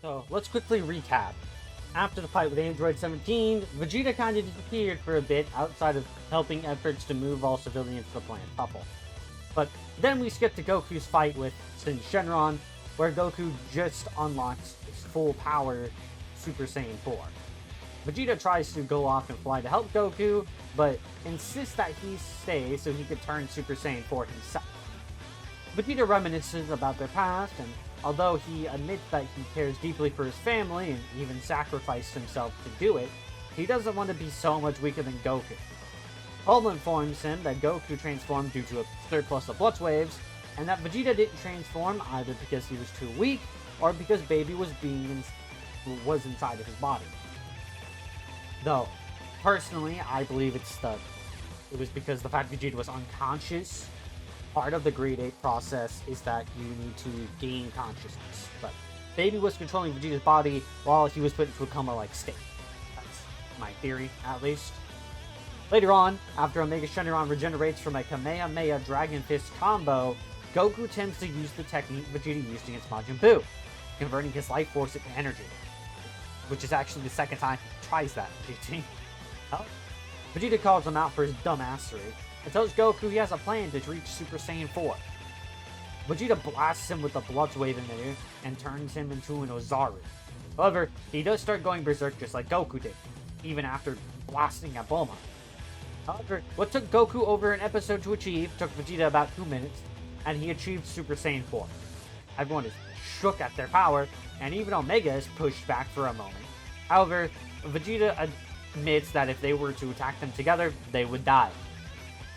So let's quickly recap. After the fight with Android 17, Vegeta kind of disappeared for a bit outside of helping efforts to move all civilians to the planet Puffle. But then we skip to Goku's fight with Shenron, where Goku just unlocks his full power Super Saiyan 4. Vegeta tries to go off and fly to help Goku, but insists that he stay so he could turn Super Saiyan 4 himself. Vegeta reminisces about their past, and although he admits that he cares deeply for his family and even sacrificed himself to do it, he doesn't want to be so much weaker than Goku. Bulma informs him that Goku transformed due to a surplus of Blood Waves, and that Vegeta didn't transform either because he was too weak, or because Baby was inside of his body. Though, personally, I believe it was because the fact Vegeta was unconscious. Part of the Grade 8 process is that you need to gain consciousness, but Baby was controlling Vegeta's body while he was put into a coma-like state. That's my theory, at least. Later on, after Omega Shenron regenerates from a Kamehameha Dragon Fist combo, Goku tends to use the technique Vegeta used against Majin Buu, converting his life force into energy, which is actually the second time he tries that in GT. Oh. Vegeta calls him out for his dumbassery and tells Goku he has a plan to reach Super Saiyan 4. Vegeta blasts him with the Blood Wave emitter and turns him into an Ozaru. However, he does start going berserk just like Goku did, even after blasting at Bulma. However, what took Goku over an episode to achieve took Vegeta about 2 minutes, and he achieved Super Saiyan 4. Everyone is shook at their power, and even Omega is pushed back for a moment. However, Vegeta admits that if they were to attack them together, they would die.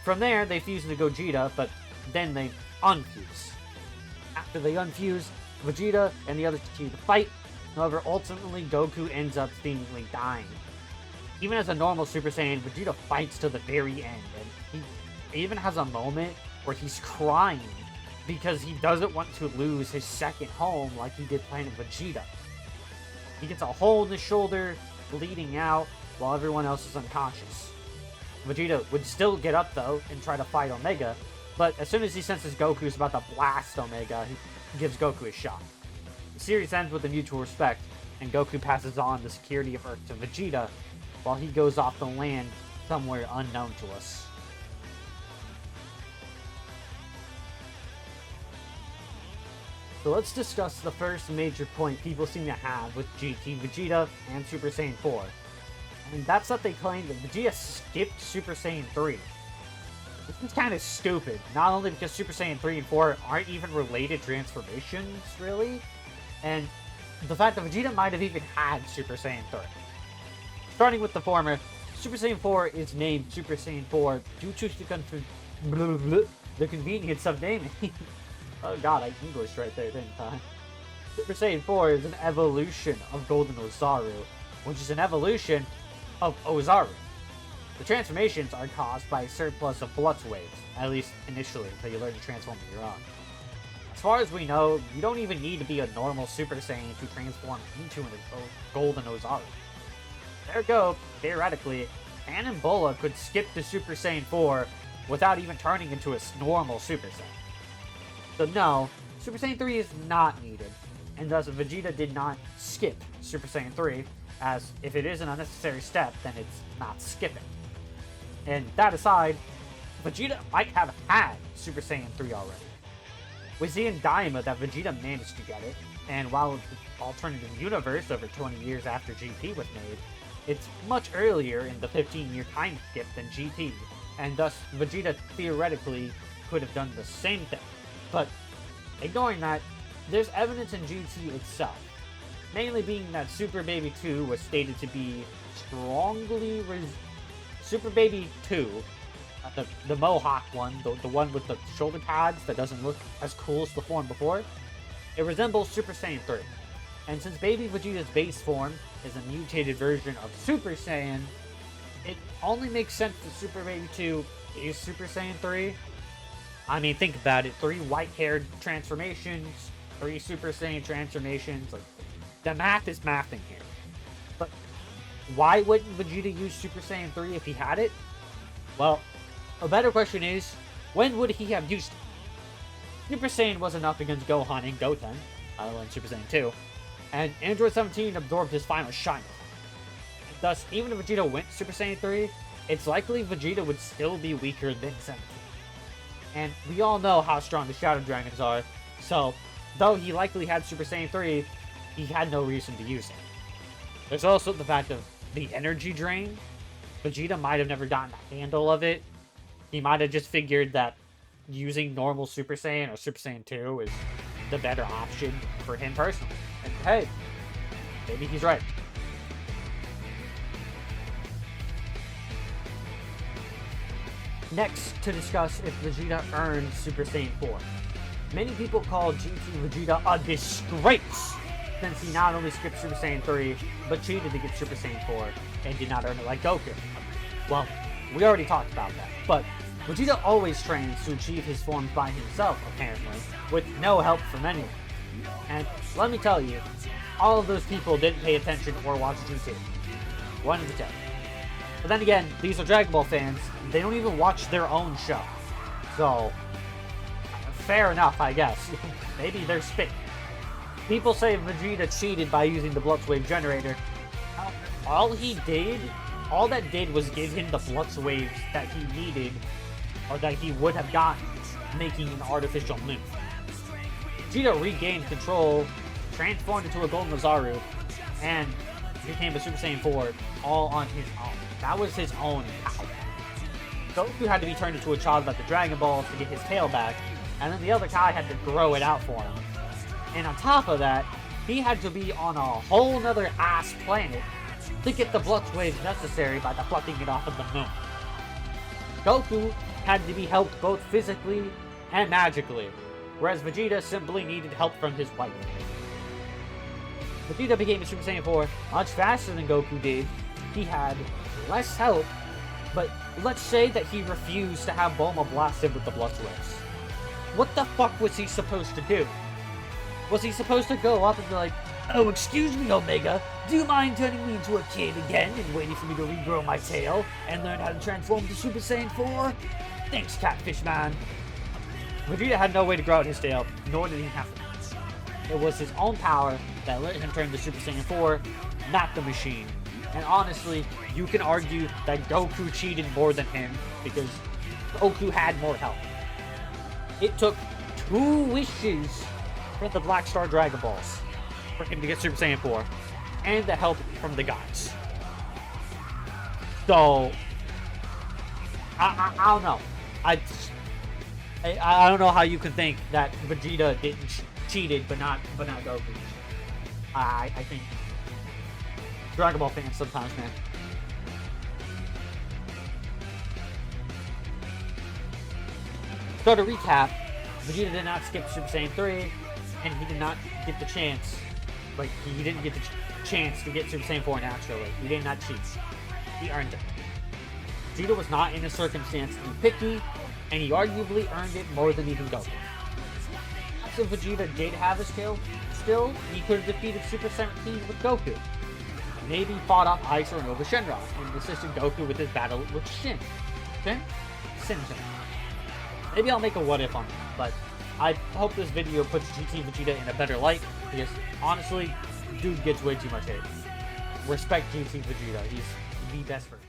From there, they fuse into Gogeta, but then they unfuse. After they unfuse, Vegeta and the others continue to fight. However, ultimately, Goku ends up seemingly dying. Even as a normal Super Saiyan, Vegeta fights to the very end, and he even has a moment where he's crying because he doesn't want to lose his second home like he did Planet Vegeta. He gets a hole in his shoulder, bleeding out, while everyone else is unconscious. Vegeta would still get up, though, and try to fight Omega, but as soon as he senses Goku's about to blast Omega, he gives Goku a shot. The series ends with a mutual respect, and Goku passes on the security of Earth to Vegeta, while he goes off the land somewhere unknown to us. So let's discuss the first major point people seem to have with GT Vegeta and Super Saiyan 4. And that's that they claim that Vegeta skipped Super Saiyan 3. This is kind of stupid, not only because Super Saiyan 3 and 4 aren't even related transformations, really, and the fact that Vegeta might have even had Super Saiyan 3. Starting with the former, Super Saiyan 4 is named Super Saiyan 4 due to the convenience of naming. Oh god, I English right there, didn't I? Super Saiyan 4 is an evolution of Golden Ozaru, which is an evolution of Ozaru. The transformations are caused by a surplus of Blood Waves, at least initially, until you learn to transform on your own. As far as we know, you don't even need to be a normal Super Saiyan to transform into a Golden Ozaru. Ergo, theoretically, Pan and Bola could skip to Super Saiyan 4 without even turning into a normal Super Saiyan. So no, Super Saiyan 3 is not needed, and thus Vegeta did not skip Super Saiyan 3, as if it is an unnecessary step, then it's not skipping. And that aside, Vegeta might have had Super Saiyan 3 already. We see in Daima that Vegeta managed to get it, and while it's an alternative universe over 20 years after GT was made, it's much earlier in the 15-year time skip than GT, and thus Vegeta theoretically could have done the same thing. But ignoring that, there's evidence in GT itself, mainly being that Super Baby 2 was stated to be strongly Super Baby 2, the Mohawk one, the one with the shoulder pads that doesn't look as cool as the form before, it resembles Super Saiyan 3. And since Baby Vegeta's base form is a mutated version of Super Saiyan, it only makes sense that Super Baby 2 is Super Saiyan 3. I mean, think about it. 3 white-haired transformations, 3 Super Saiyan transformations. Like, the math is mathing here. But why wouldn't Vegeta use Super Saiyan 3 if he had it? Well, a better question is, when would he have used it? Super Saiyan was enough against Gohan and Goten, in Super Saiyan 2. and Android 17 absorbed his final shine. Thus, even if Vegeta went Super Saiyan 3, it's likely Vegeta would still be weaker than 17. And we all know how strong the Shadow Dragons are, so though he likely had Super Saiyan 3, he had no reason to use it. There's also the fact of the energy drain. Vegeta might have never gotten a handle of it. He might have just figured that using normal Super Saiyan or Super Saiyan 2 is the better option for him personally. And hey, maybe he's right. Next, to discuss if Vegeta earned Super Saiyan 4. Many people call GT Vegeta a disgrace, since he not only skipped Super Saiyan 3, but cheated to get Super Saiyan 4, and did not earn it like Goku. Well, we already talked about that, but Vegeta always trains to achieve his forms by himself, apparently, with no help from anyone. And let me tell you, all of those people didn't pay attention or watch GT. 1 to 10. But then again, these are Dragon Ball fans. They don't even watch their own show. So, fair enough, I guess. Maybe they're spit. People say Vegeta cheated by using the Blutz Wave generator. All that did was give him the Blutz Waves that he needed, or that he would have gotten, making an artificial moon. Vegeta regained control, transformed into a Golden Mazaru, and became a Super Saiyan 4 all on his own. That was his own power. Goku had to be turned into a child like the Dragon Balls to get his tail back, and then the other guy had to grow it out for him. And on top of that, he had to be on a whole nother ass planet to get the Blutz Waves necessary by deflecting it off of the moon. Goku had to be helped both physically and magically, whereas Vegeta simply needed help from his wife. Vegeta became a Super Saiyan 4 much faster than Goku did. He had less help, but let's say that he refused to have Bulma blast him with the Blutz Waves. What the fuck was he supposed to do? Was he supposed to go up and be like, "Oh, excuse me, Omega, do you mind turning me into a kid again and waiting for me to regrow my tail and learn how to transform to Super Saiyan 4? Thanks, Catfish Man." Vegeta had no way to grow out his tail, nor did he have to. It was his own power that let him turn to Super Saiyan 4, not the machine. And honestly, you can argue that Goku cheated more than him, because Goku had more help. It took 2 wishes from the Black Star Dragon Balls for him to get Super Saiyan 4, and the help from the gods. So, I don't know. I don't know how you can think that Vegeta cheated, but not Goku. I think Dragon Ball fans sometimes, man. So to recap, Vegeta did not skip Super Saiyan 3, and he did not get the chance. Like, he didn't get the chance to get Super Saiyan 4 naturally. He did not cheat. He earned it. Vegeta was not in a circumstance to be picky, and he arguably earned it more than even Goku. If Vegeta did have his tail, still, he could have defeated Super 17 with Goku. Maybe fought off Ice or Nova Shenron, and assisted Goku with his battle with Shin. Shin? Shin. Maybe I'll make a what if on that, but I hope this video puts GT Vegeta in a better light, because honestly, dude gets way too much hate. Respect GT Vegeta, he's the best friend.